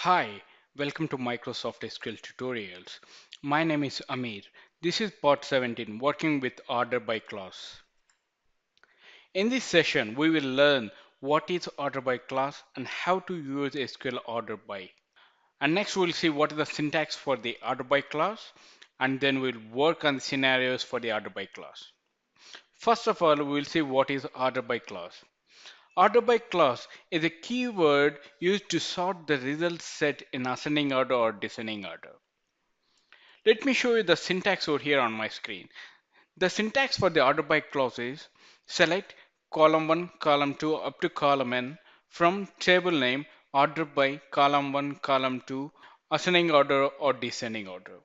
Hi, welcome to Microsoft SQL tutorials. My name is Amir. This is part 17, working with order by class. In this session, we will learn what is order by class and how to use SQL order by. And next we'll see what is the syntax for the order by class, and then we'll work on the scenarios for the order by class. First of all, we'll see what is order by class. Order by class is a keyword used to sort the result set in ascending order or descending order. Let me show you the syntax over here on my screen. The syntax for the order by clause is select column 1, column 2 up to column n from table name order by column 1, column 2, ascending order or descending order.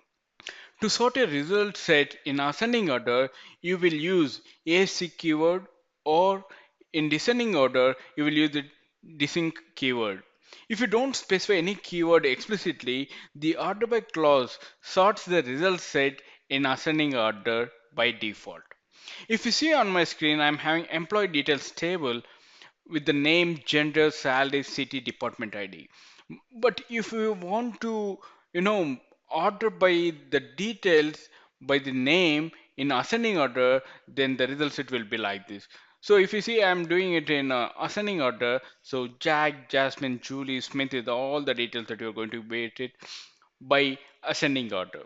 To sort a result set in ascending order, you will use ASC keyword, or in descending order, you will use the desync keyword. If you don't specify any keyword explicitly, the order by clause sorts the result set in ascending order by default. If you see on my screen, I'm having employee details table with the name, gender, salary, city, department ID. But if you want to, order by the details by the name in ascending order, then the result set will be like this. So if you see, I'm doing it in ascending order. So Jack, Jasmine, Julie, Smith is all the details that you're going to wait it by ascending order.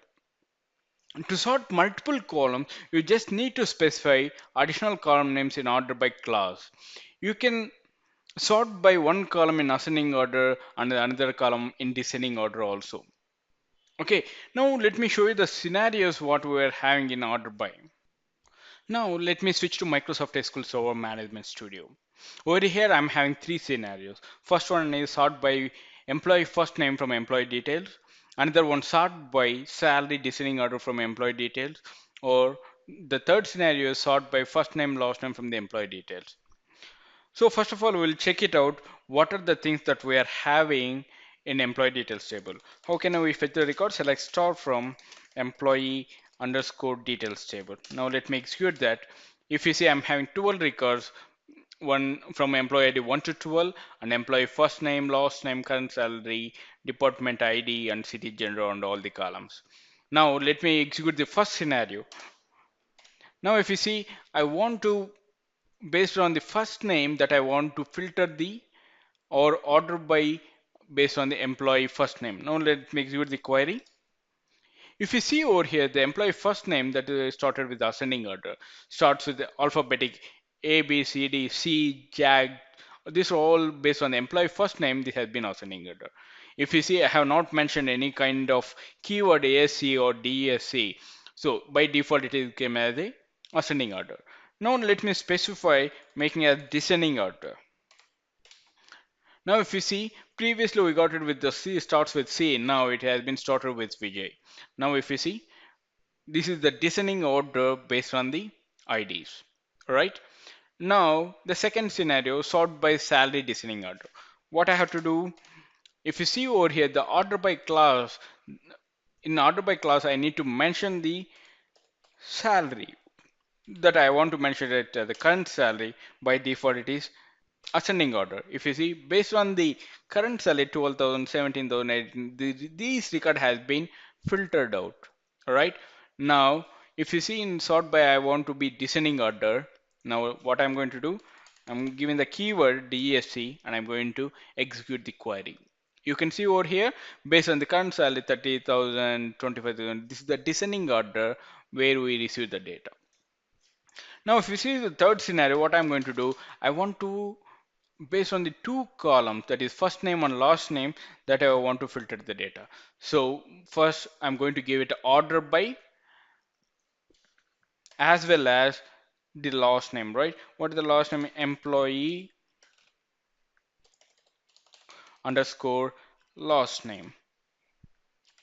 To sort multiple columns, you just need to specify additional column names in order by class. You can sort by one column in ascending order and another column in descending order also. Okay, now let me show you the scenarios what we are having in order by. Now let me switch to Microsoft SQL Server Management Studio. Over here I'm having three scenarios. First one is sort by employee first name from employee details. Another one sort by salary descending order from employee details. Or the third scenario is sort by first name last name from the employee details. So first of all, we'll check it out. What are the things that we are having in employee details table? How can we fetch the record? Select star from employee underscore details table. Now let me execute that. If you see, I'm having 12 records, one from employee ID 1 to 12, and employee first name, last name, current salary, department ID, and city gender on all the columns. Now let me execute the first scenario. Now if you see, I want to, based on the first name, that I want to filter the or order by based on the employee first name. Now let me execute the query. If you see over here, the employee first name that is started with ascending order starts with the alphabetic A, B, C, D, C, Jag. This are all based on the employee first name. This has been ascending order. If you see, I have not mentioned any kind of keyword ASC or DSC. So by default, it is came as a ascending order. Now let me specify making a descending order. Now if you see, previously we got it with the C starts with C, now it has been started with Vijay. Now if you see, this is the descending order based on the IDs, right? Now the second scenario, sort by salary descending order. What I have to do, if you see over here, the order by class, in order by class, I need to mention the salary that I want to mention it the current salary. By default, it is ascending order. If you see, based on the current salary 12,000, 17,000, 18,000, these record has been filtered out. All right. Now, if you see in sort by, I want to be descending order. Now, what I'm going to do, I'm giving the keyword DESC and I'm going to execute the query. You can see over here, based on the current salary 30,000, 25,000, this is the descending order where we receive the data. Now, if you see the third scenario, what I'm going to do, I want to, based on the two columns, that is first name and last name, that I want to filter the data. So first I'm going to give it order by as well as the last name, right? What is the last name? Employee underscore last name,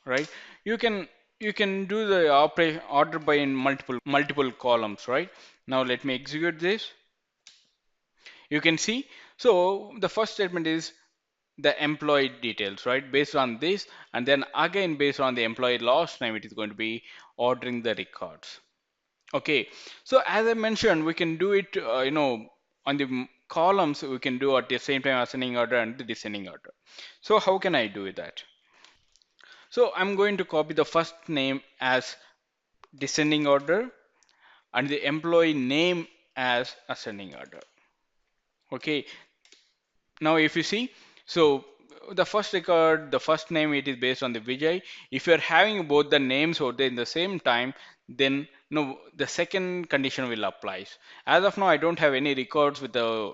right? You can do the operation order by in multiple columns, right? Now let me execute this. You can see, so the first statement is the employee details, right? Based on this, and then again based on the employee last name, it is going to be ordering the records. Okay, so as I mentioned, we can do it, on the columns we can do at the same time ascending order and the descending order. So how can I do that? So I'm going to copy the first name as descending order and the employee name as ascending order. Okay, now if you see, so the first record, the first name, it is based on the Vijay. If you're having both the names or they in the same time, then no, the second condition will apply. As of now, I don't have any records with the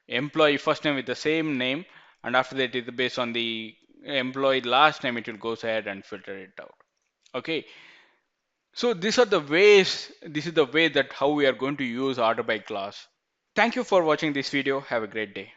employee first name with the same name, and after that it is based on the employee last name. It will go ahead and filter it out. Okay, so these are the ways. This is the way that how we are going to use order by class. Thank you for watching this video. Have a great day.